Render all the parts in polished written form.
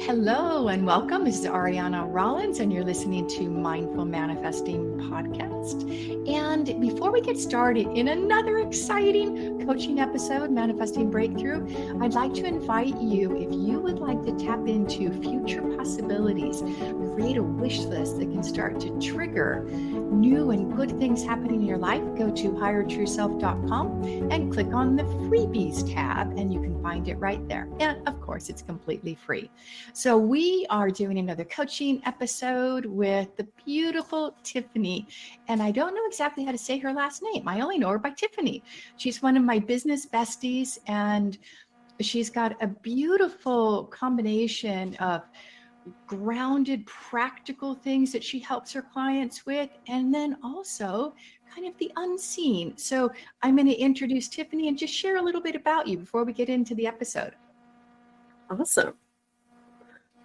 Hello and welcome. This is Ariana Rollins, and you're listening to Mindful Manifesting Podcast. And before we get started in another exciting coaching episode, Manifesting Breakthrough, I'd like to invite you, if you would like to tap into future possibilities, create a wish list that can start to trigger new and good things happening in your life, go to highertrueself.com and click on the freebies tab, and you can find it right there. And of course, it's completely free. So we are doing another coaching episode with the beautiful Tiffany. And I don't know exactly how to say her last name. I only know her by Tiffany. She's one of my business besties, and she's got a beautiful combination of grounded, practical things that she helps her clients with, and then also kind of the unseen. So I'm going to introduce Tiffany and just share a little bit about you before we get into the episode. Awesome.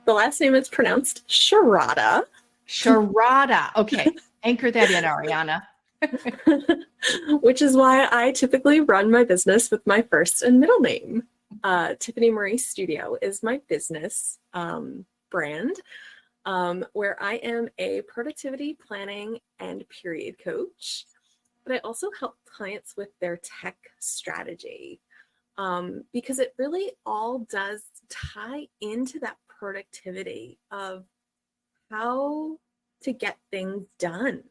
The last name is pronounced Sharada. Sharada. Okay. Anchor that in, Ariana. Which is why I typically run my business with my first and middle name. Tiffany Marie Studio is my business brand, where I am a productivity planning and period coach, but I also help clients with their tech strategy, because it really all does tie into that productivity of how to get things done.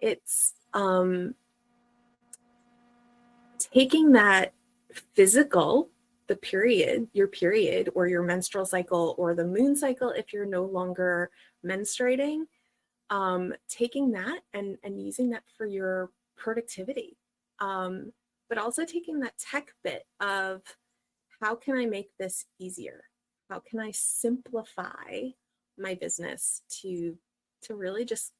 It's taking that physical, the period, your period or your menstrual cycle or the moon cycle if you're no longer menstruating, taking that and using that for your productivity, but also taking that tech bit of how can I make this easier? How can I simplify my business to really just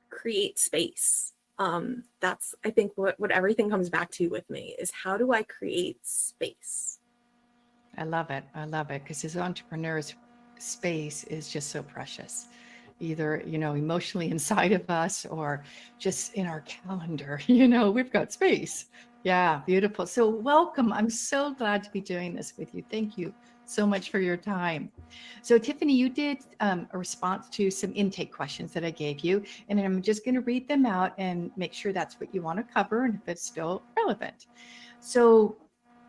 create space? That's, I think, what everything comes back to with me is how do I create space? I love it. I love it. Because as entrepreneurs, space is just so precious, either, emotionally inside of us or just in our calendar. We've got space. Yeah, beautiful. So welcome. I'm so glad to be doing this with you. Thank you so much for your time. So Tiffany, you did a response to some intake questions that I gave you, and I'm just going to read them out and make sure that's what you want to cover and if it's still relevant. So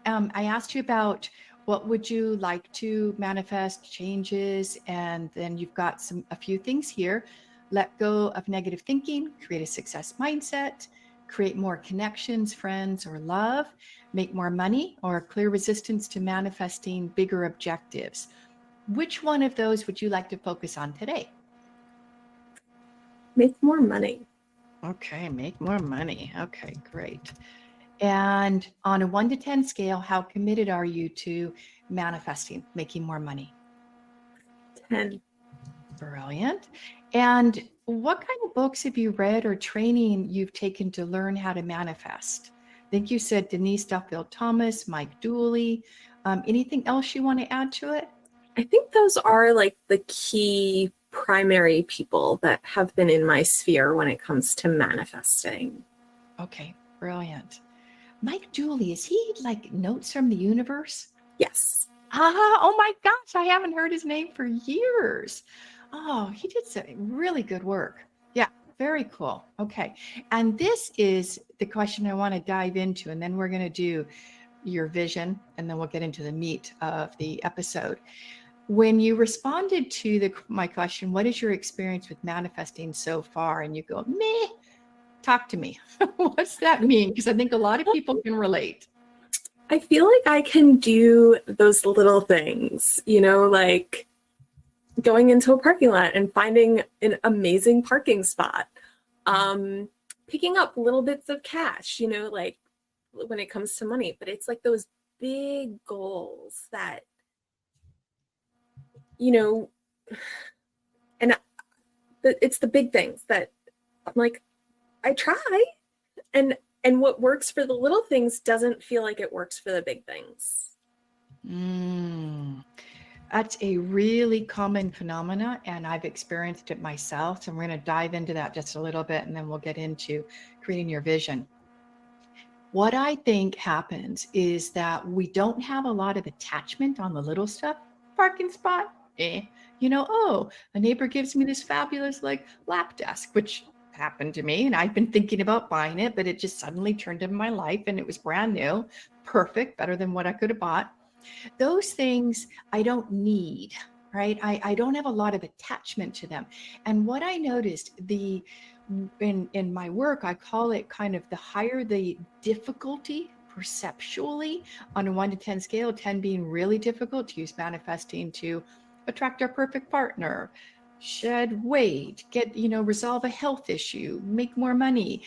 I asked you about what would you like to manifest, changes, and then you've got a few things here. Let go of negative thinking, create a success mindset, create more connections, friends, or love, make more money, or clear resistance to manifesting bigger objectives. Which one of those would you like to focus on today? Make more money. Okay, make more money. Okay, great. And on a 1 to 10 scale, how committed are you to manifesting, making more money? 10. Brilliant. And what kind of books have you read or training you've taken to learn how to manifest? I think you said Denise Duffield Thomas, Mike Dooley. Anything else you want to add to it? I think those are like the key primary people that have been in my sphere when it comes to manifesting. Okay, brilliant. Mike Dooley, is he like Notes from the Universe? Yes. Oh my gosh, I haven't heard his name for years. Oh, he did some really good work. Yeah, very cool. Okay. And this is the question I want to dive into, and then we're going to do your vision, and then we'll get into the meat of the episode. When you responded to my question, what is your experience with manifesting so far? And you go, meh, talk to me. What's that mean? Because I think a lot of people can relate. I feel like I can do those little things, like going into a parking lot and finding an amazing parking spot, picking up little bits of cash, like when it comes to money, but it's like those big goals that, and it's the big things that I'm like, I try, and what works for the little things doesn't feel like it works for the big things. That's a really common phenomena, and I've experienced it myself. So we're going to dive into that just a little bit, and then we'll get into creating your vision. What I think happens is that we don't have a lot of attachment on the little stuff. Parking spot, oh, a neighbor gives me this fabulous like lap desk, which happened to me, and I've been thinking about buying it, but it just suddenly turned into my life and it was brand new, perfect, better than what I could have bought. Those things I don't need, right? I don't have a lot of attachment to them. And what I noticed, in my work, I call it kind of the higher the difficulty perceptually on a 1 to 10 scale, 10 being really difficult, to use manifesting to attract our perfect partner, shed weight, resolve a health issue, make more money.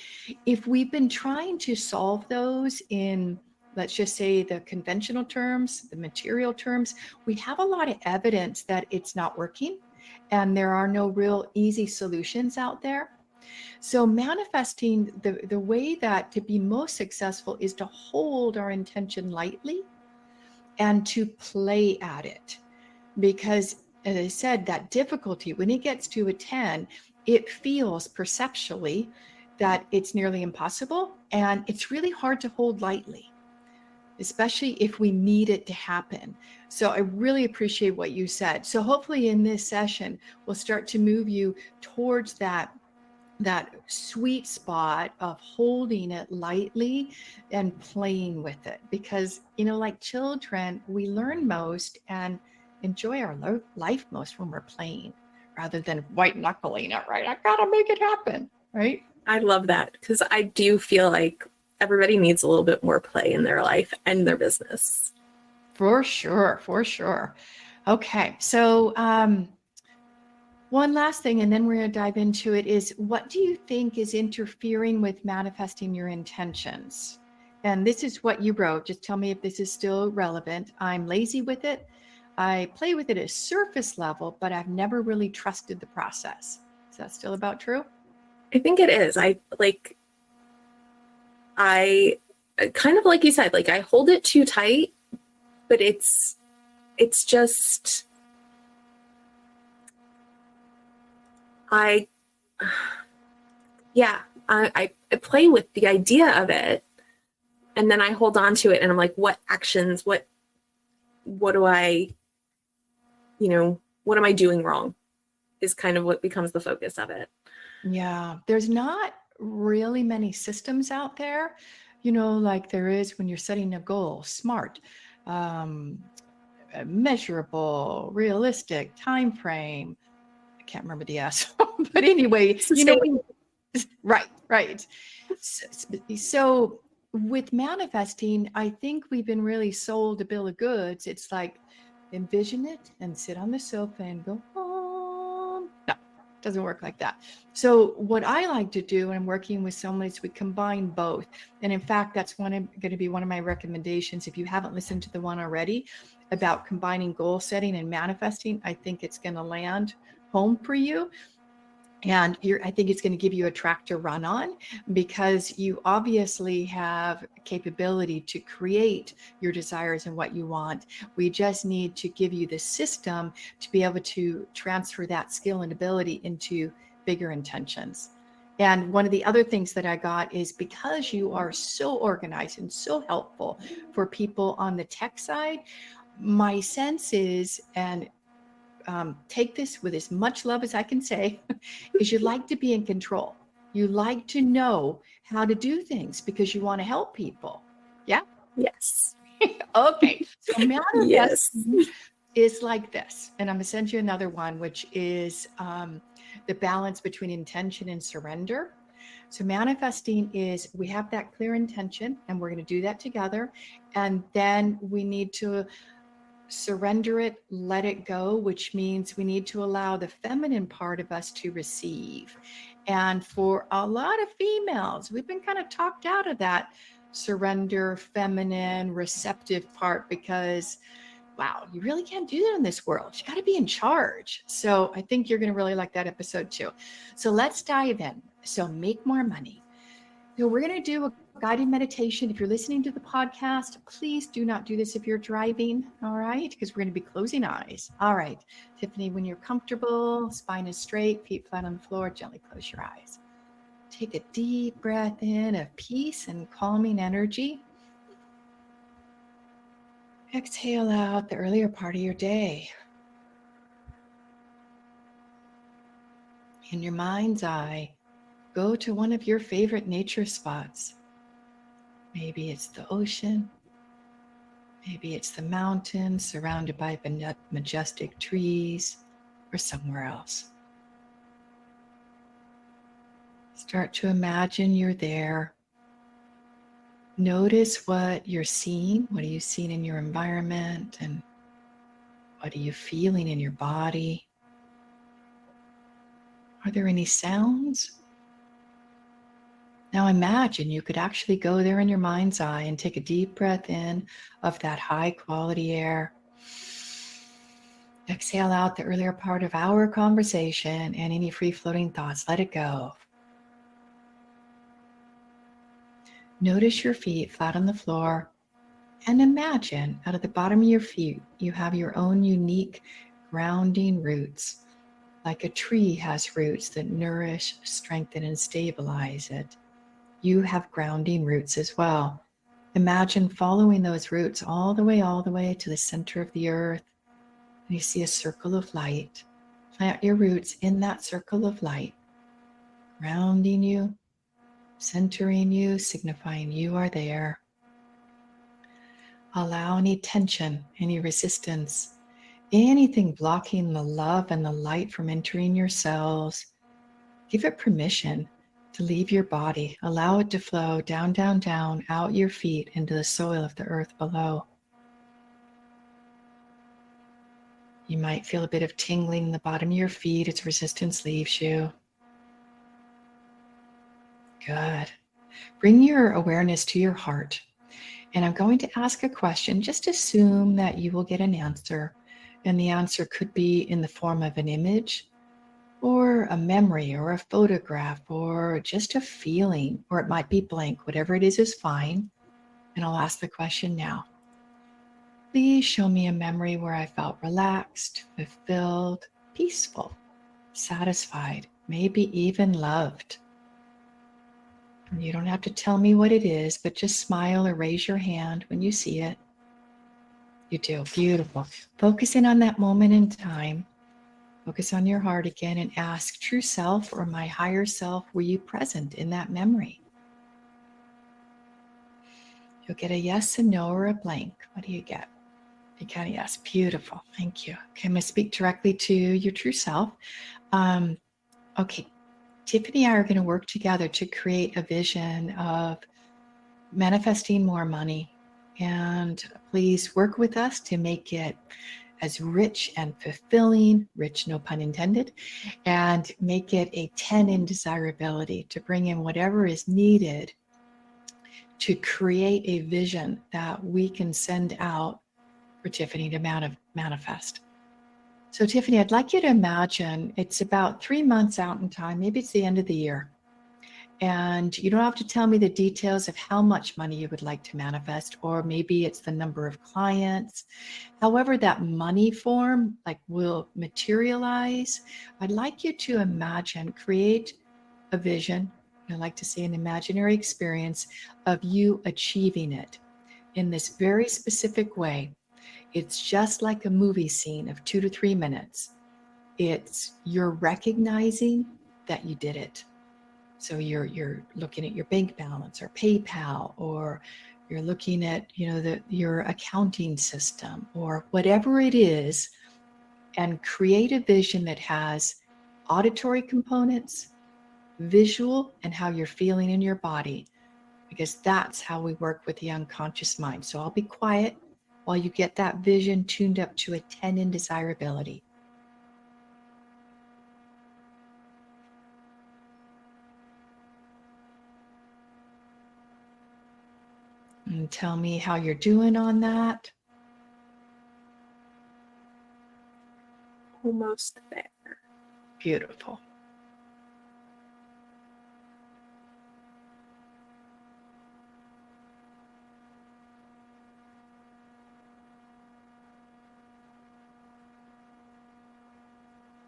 If we've been trying to solve those in, let's just say, the conventional terms, the material terms, we have a lot of evidence that it's not working and there are no real easy solutions out there. So manifesting, the way that to be most successful is to hold our intention lightly and to play at it. Because as I said, that difficulty, when it gets to a 10, it feels perceptually that it's nearly impossible and it's really hard to hold lightly, especially if we need it to happen. So I really appreciate what you said. So hopefully in this session, we'll start to move you towards that sweet spot of holding it lightly and playing with it. Because, like children, we learn most and enjoy our life most when we're playing rather than white knuckling it, right? I gotta make it happen, right? I love that, because I do feel like everybody needs a little bit more play in their life and their business. For sure. Okay, so one last thing, and then we're going to dive into it, is what do you think is interfering with manifesting your intentions? And this is what you wrote. Just tell me if this is still relevant. I'm lazy with it. I play with it at surface level, but I've never really trusted the process. Is that still about true? I think it is. I kind of like you said, like I hold it too tight, but it's just, I play with the idea of it, and then I hold on to it and I'm like, what actions, what do I, what am I doing wrong is kind of what becomes the focus of it. Yeah, there's not really many systems out there, like there is when you're setting a goal. SMART, measurable, realistic, time frame. I can't remember the S, but anyway, right. So with manifesting, I think we've been really sold a bill of goods. It's like envision it and sit on the sofa and go home. No, it doesn't work like that. So what I like to do when I'm working with someone is we combine both. And in fact, that's going to be one of my recommendations. If you haven't listened to the one already about combining goal setting and manifesting, I think it's going to land home for you. And I think it's going to give you a track to run on, because you obviously have capability to create your desires and what you want. We just need to give you the system to be able to transfer that skill and ability into bigger intentions. And one of the other things that I got is, because you are so organized and so helpful for people on the tech side, my sense is, and take this with as much love as I can say, is you like to be in control. You like to know how to do things because you want to help people. Yeah? Yes. Okay. So manifesting Yes. is like this. And I'm going to send you another one, which is the balance between intention and surrender. So manifesting is, we have that clear intention and we're going to do that together. And then we need to surrender it, let it go, which means we need to allow the feminine part of us to receive. And for a lot of females, we've been kind of talked out of that surrender, feminine, receptive part, because wow, you really can't do that in this world. You got to be in charge. So I think you're going to really like that episode too. So let's dive in. So make more money. So we're going to do a guided meditation. If you're listening to the podcast, please do not do this if you're driving, all right? Because we're going to be closing eyes. All right, Tiffany, when you're comfortable, spine is straight, feet flat on the floor, gently close your eyes. Take a deep breath in of peace and calming energy. Exhale out the earlier part of your day. In your mind's eye, go to one of your favorite nature spots. Maybe it's the ocean. Maybe it's the mountains surrounded by majestic trees, or somewhere else. Start to imagine you're there. Notice what you're seeing. What are you seeing in your environment? And what are you feeling in your body? Are there any sounds? Now imagine you could actually go there in your mind's eye and take a deep breath in of that high quality air. Exhale out the earlier part of our conversation and any free floating thoughts. Let it go. Notice your feet flat on the floor and imagine out of the bottom of your feet, you have your own unique grounding roots. Like a tree has roots that nourish, strengthen, and stabilize it. You have grounding roots as well. Imagine following those roots all the way to the center of the earth. And you see a circle of light. Plant your roots in that circle of light, grounding you, centering you, signifying you are there. Allow any tension, any resistance, anything blocking the love and the light from entering your cells. Give it permission to leave your body. Allow it to flow down, down, down, out your feet into the soil of the earth below. You might feel a bit of tingling in the bottom of your feet as resistance leaves you. Good. Bring your awareness to your heart. And I'm going to ask a question. Just assume that you will get an answer. And the answer could be in the form of an image, or a memory, or a photograph, or just a feeling, or it might be blank. Whatever it is fine. And I'll ask the question now. Please show me a memory where I felt relaxed, fulfilled, peaceful, satisfied, maybe even loved. You don't have to tell me what it is, but just smile or raise your hand when you see it. You do. Beautiful. Focus in on that moment in time. Focus on your heart again and ask, true self or my higher self, were you present in that memory? You'll get a yes, a no, or a blank. What do you get? You got a yes. Beautiful. Thank you. Okay, I'm going to speak directly to your true self. Okay, Tiffany and I are going to work together to create a vision of manifesting more money. And please work with us to make it as rich and fulfilling, rich, no pun intended, and make it a 10 in desirability to bring in whatever is needed to create a vision that we can send out for Tiffany to manifest. So Tiffany, I'd like you to imagine it's about 3 months out in time, maybe it's the end of the year. And you don't have to tell me the details of how much money you would like to manifest, or maybe it's the number of clients. However, that money form will materialize. I'd like you to imagine, create a vision. I like to say an imaginary experience of you achieving it in this very specific way. It's just like a movie scene of 2 to 3 minutes. You're recognizing that you did it. So you're looking at your bank balance or PayPal, or you're looking at your accounting system or whatever it is, and create a vision that has auditory components, visual, and how you're feeling in your body, because that's how we work with the unconscious mind. So I'll be quiet while you get that vision tuned up to a 10 in desirability. And tell me how you're doing on that. Almost there. Beautiful.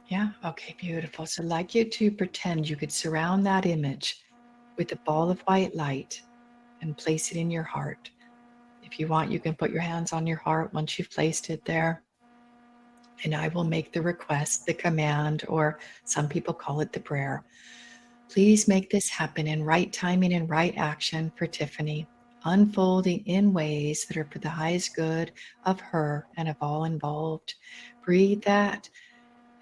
Yeah, okay, beautiful. So I'd like you to pretend you could surround that image with a ball of white light and place it in your heart. If you want, you can put your hands on your heart once you've placed it there. And I will make the request, the command, or some people call it the prayer. Please make this happen in right timing and right action for Tiffany, unfolding in ways that are for the highest good of her and of all involved. Breathe that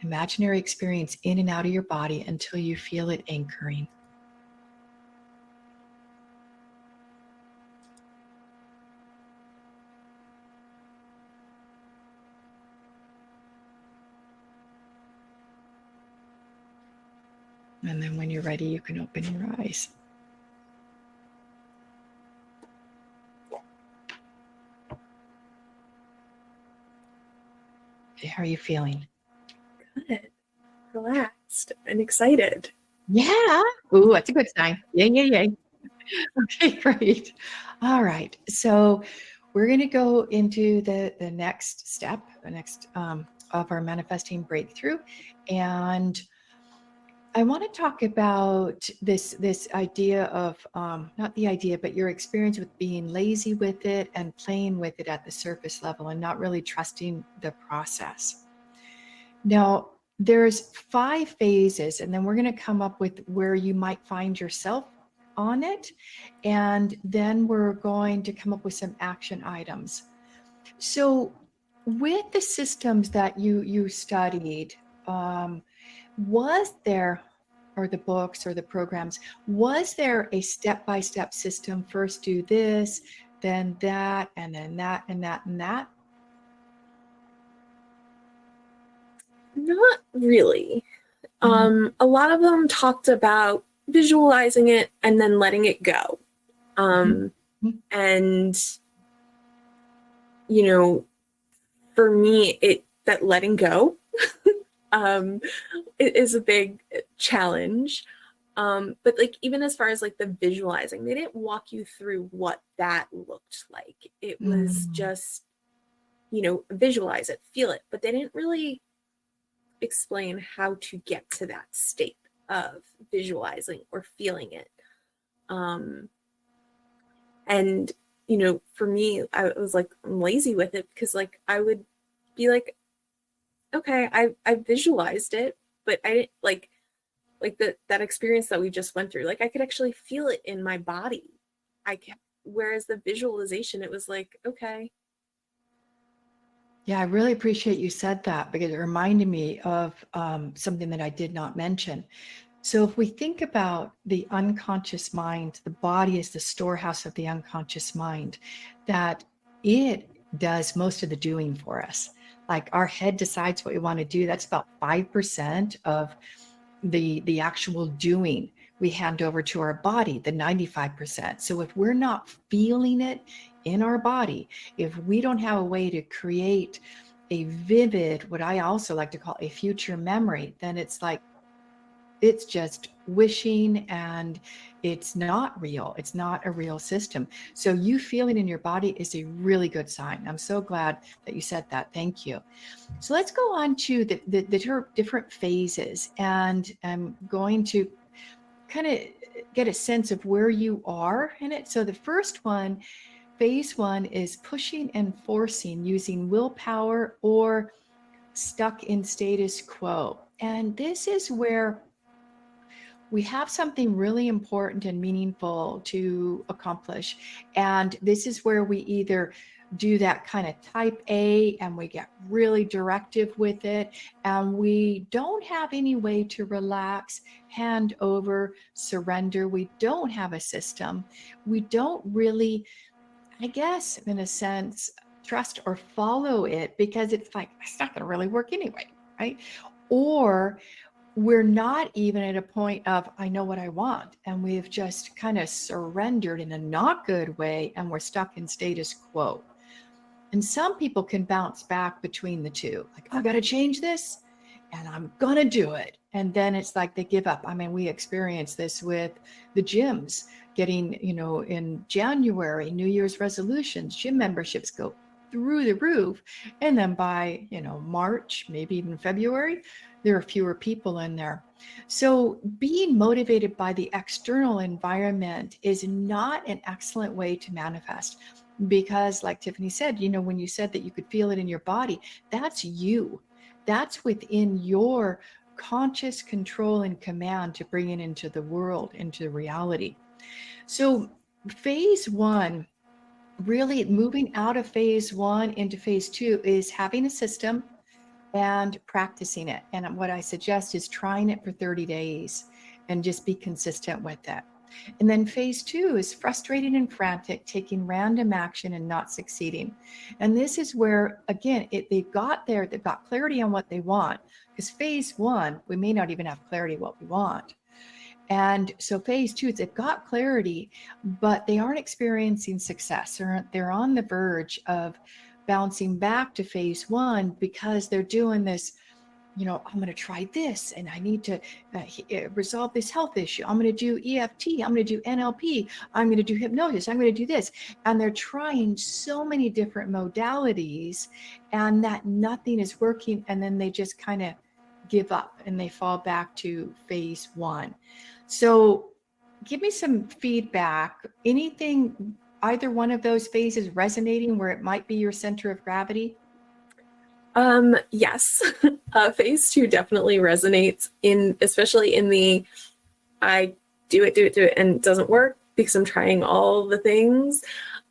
imaginary experience in and out of your body until you feel it anchoring. And then when you're ready, you can open your eyes. Okay, how are you feeling? Good. Relaxed and excited. Yeah. Ooh, that's a good sign. Yay. Okay, great. All right. So we're going to go into the next step, the next of our manifesting breakthrough. And I want to talk about this idea of not the idea, but your experience with being lazy with it and playing with it at the surface level and not really trusting the process. Now, there's 5 phases, and then we're going to come up with where you might find yourself on it. And then we're going to come up with some action items. So with the systems that you studied, was there, or the books or the programs, was there a step-by-step system? First do this, then that, and then that, and that, and that? Not really. A lot of them talked about visualizing it and then letting it go. And, you know, for me, that letting go it is a big challenge. But like, even as far as like the visualizing, they didn't walk you through what that looked like. It was just, visualize it, feel it, but they didn't really explain how to get to that state of visualizing or feeling it. And, for me, I was like, I'm lazy with it because like, I would be like, okay, I visualized it, but I didn't like that experience that we just went through. Like I could actually feel it in my body. Whereas the visualization, it was like, okay. Yeah, I really appreciate you said that because it reminded me of something that I did not mention. So if we think about the unconscious mind, the body is the storehouse of the unconscious mind, that it does most of the doing for us. Like our head decides what we want to do. That's about 5% of the actual doing we hand over to our body, the 95%. So if we're not feeling it in our body, if we don't have a way to create a vivid, what I also like to call a future memory, then it's like, it's just wishing and it's not real. It's not a real system. So you feeling in your body is a really good sign. I'm so glad that you said that. Thank you. So let's go on to the different phases, and I'm going to kind of get a sense of where you are in it. So the first one, phase 1, is pushing and forcing using willpower or stuck in status quo. And this is where we have something really important and meaningful to accomplish. And this is where we either do that kind of type A and we get really directive with it, and we don't have any way to relax, hand over, surrender. We don't have a system. We don't really, I guess, in a sense, trust or follow it because it's like, it's not going to really work anyway, right? Or we're not even at a point of, I know what I want, and we've just kind of surrendered in a not good way, and we're stuck in status quo. And some people can bounce back between the two, like, I've got to change this and I'm gonna do it. And then it's like they give up. I mean, we experience this with the gyms getting, in January, New Year's resolutions, gym memberships go through the roof. And then by, March, maybe even February, there are fewer people in there. So being motivated by the external environment is not an excellent way to manifest, because like Tiffany said, when you said that you could feel it in your body, that's you. That's within your conscious control and command to bring it into the world, into reality. So phase one, really moving out of phase one into phase two, is having a system and practicing it. And what I suggest is trying it for 30 days and just be consistent with it. And then phase two is frustrated and frantic, taking random action and not succeeding. And this is where, again, they've got clarity on what they want. Because phase one, we may not even have clarity what we want. And so phase two, they've got clarity, but they aren't experiencing success, or they're on the verge of bouncing back to phase one because they're doing this, I'm going to try this and I need to resolve this health issue. I'm going to do EFT. I'm going to do NLP. I'm going to do hypnosis. I'm going to do this. And they're trying so many different modalities, and that nothing is working. And then they just kind of give up and they fall back to phase one. So give me some feedback. Anything, either one of those phases resonating where it might be your center of gravity? Yes. Phase two definitely resonates, especially in the, I do it, and it doesn't work because I'm trying all the things.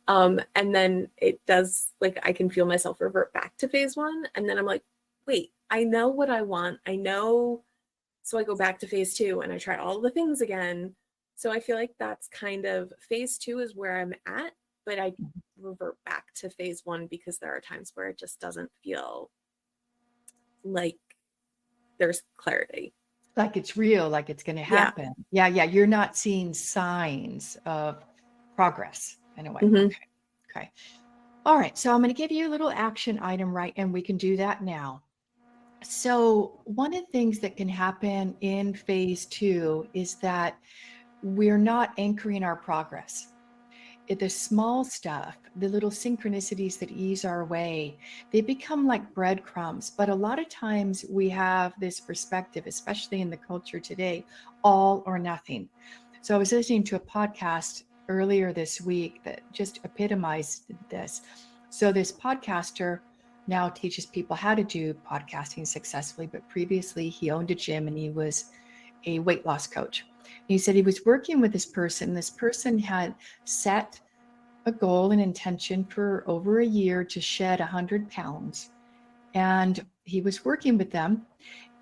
And then it does, like, I can feel myself revert back to phase one. And then I'm like, wait, I know what I want. I know. So I go back to phase two and I try all the things again. So I feel like that's kind of, phase two is where I'm at, but I revert back to phase one because there are times where it just doesn't feel like there's clarity. Like it's real, like it's going to happen. Yeah. You're not seeing signs of progress in a way. Mm-hmm. Okay. All right. So I'm going to give you a little action item, right? And we can do that now. So one of the things that can happen in phase two is that we're not anchoring our progress. The small stuff, the little synchronicities that ease our way, they become like breadcrumbs. But a lot of times we have this perspective, especially in the culture today, all or nothing. So I was listening to a podcast earlier this week that just epitomized this. So this podcaster now teaches people how to do podcasting successfully, but previously he owned a gym and he was a weight loss coach. He said he was working with this person. This person had set a goal and intention for over a year to shed 100 pounds. And he was working with them.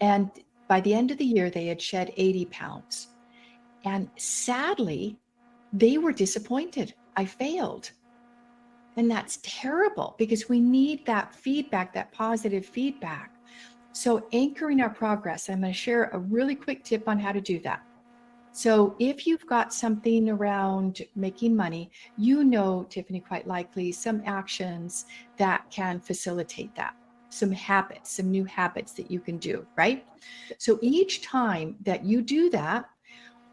And by the end of the year, they had shed 80 pounds. And sadly, they were disappointed. I failed. And that's terrible because we need that feedback, that positive feedback. So anchoring our progress, I'm going to share a really quick tip on how to do that. So if you've got something around making money, Tiffany, quite likely some actions that can facilitate that, some habits, some new habits that you can do, right? So each time that you do that,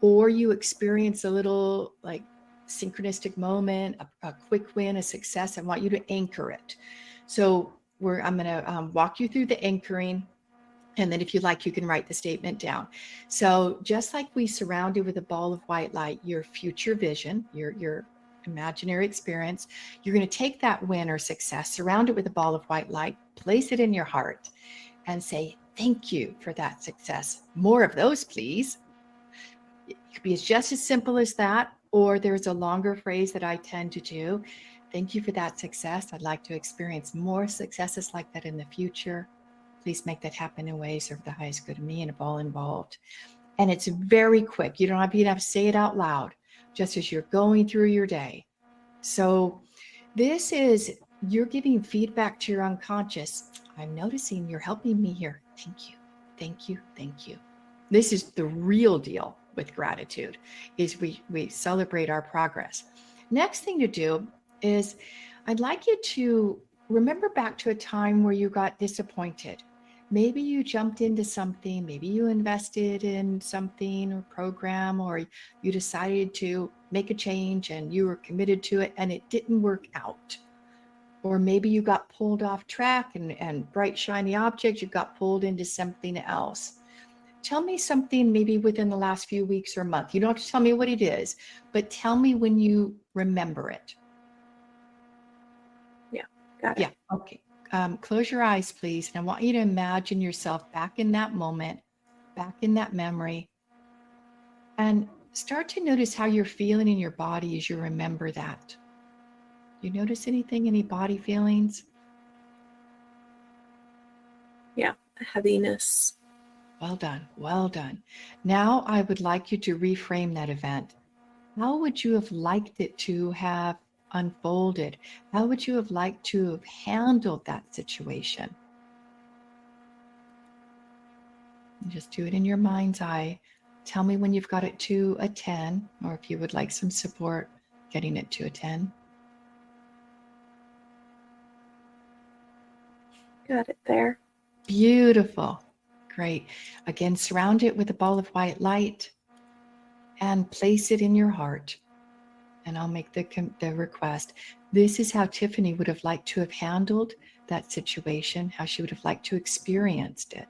or you experience a little like synchronistic moment, a quick win, a success, I want you to anchor it. So I'm going to walk you through the anchoring. And then if you like, you can write the statement down. So just like we surrounded with a ball of white light, your future vision, your imaginary experience, you're going to take that win or success, surround it with a ball of white light, place it in your heart and say, thank you for that success. More of those, please. It could be just as simple as that, or there's a longer phrase that I tend to do. Thank you for that success. I'd like to experience more successes like that in the future. Please make that happen in ways of the highest good of me and of all involved. And it's very quick. You don't have to say it out loud, just as you're going through your day. So this is, you're giving feedback to your unconscious. I'm noticing you're helping me here. Thank you. Thank you. Thank you. This is the real deal with gratitude, is we celebrate our progress. Next thing to do is I'd like you to remember back to a time where you got disappointed. Maybe you jumped into something, maybe you invested in something or program, or you decided to make a change and you were committed to it and it didn't work out. Or maybe you got pulled off track and bright, shiny object, you got pulled into something else. Tell me something maybe within the last few weeks or month. You don't have to tell me what it is, but tell me when you remember it. Yeah, got it. Yeah, okay. Close your eyes, please. And I want you to imagine yourself back in that moment, back in that memory, and start to notice how you're feeling in your body as you remember that. Do you notice anything, any body feelings? Yeah, heaviness. Well done. Well done. Now I would like you to reframe that event. How would you have liked it to have unfolded? How would you have liked to have handled that situation? Just do it in your mind's eye. Tell me when you've got it to a 10, or if you would like some support getting it to a 10. Got it there. Beautiful. Great. Again, surround it with a ball of white light and place it in your heart. And I'll make the request. This is how Tiffany would have liked to have handled that situation, how she would have liked to experienced it.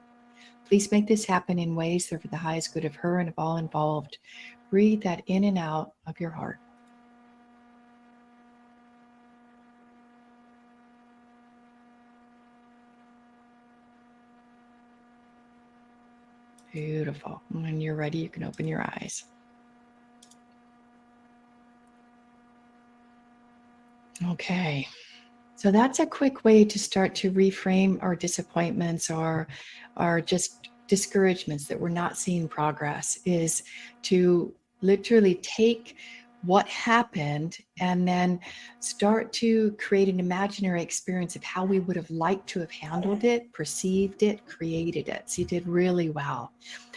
Please make this happen in ways that are for the highest good of her and of all involved. Breathe that in and out of your heart. Beautiful. When you're ready, you can open your eyes. Okay. So that's a quick way to start to reframe our disappointments or just discouragements that we're not seeing progress, is to literally take what happened and then start to create an imaginary experience of how we would have liked to have handled it, perceived it, created it. So you did really well.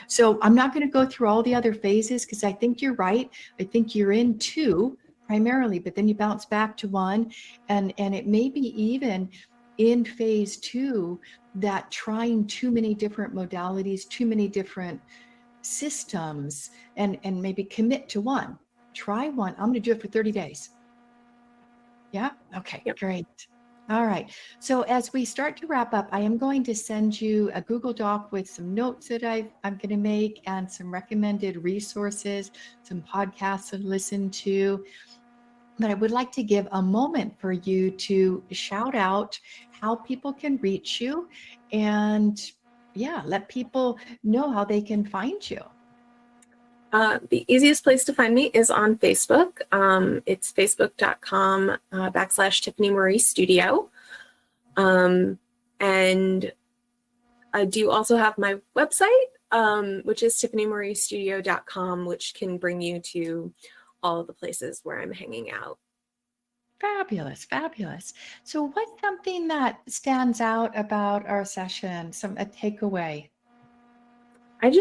So I'm not going to go through all the other phases because I think you're right. I think you're in 2 primarily, but then you bounce back to 1, and it may be even in phase 2 that trying too many different modalities, too many different systems, and maybe commit to one. Try one. I'm going to do it for 30 days. Yeah. Okay. Yep. Great. All right. So as we start to wrap up, I am going to send you a Google Doc with some notes that I'm going to make and some recommended resources, some podcasts to listen to. But I would like to give a moment for you to shout out how people can reach you and let people know how they can find you. The easiest place to find me is on Facebook. It's facebook.com/Tiffany Marie Studio. And I do also have my website, which is TiffanyMarieStudio.com, which can bring you to all of the places where I'm hanging out. Fabulous, fabulous. So what's something that stands out about our session, a takeaway? I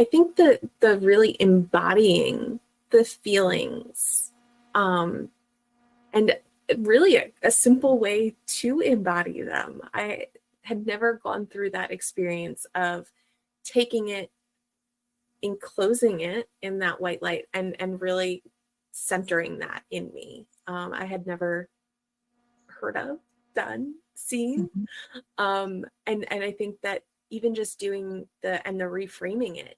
think that the really embodying the feelings, and really a simple way to embody them. I had never gone through that experience of taking it, enclosing it in that white light and really centering that in me. I had never heard of, done, seen. Mm-hmm. And I think that even just doing the reframing it.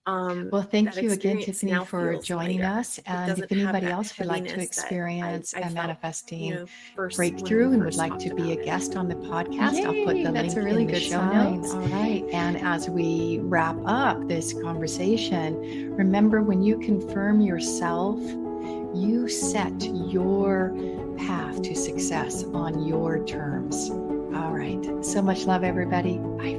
Well, thank you again, Tiffany, for joining lighter. us. And if anybody else would like to experience a manifesting breakthrough and would like to be a guest on the podcast, I'll put the link in the show notes. All right. And as we wrap up this conversation, remember, when you confirm yourself, you set your path to success on your terms. All right. So much love, everybody. Bye.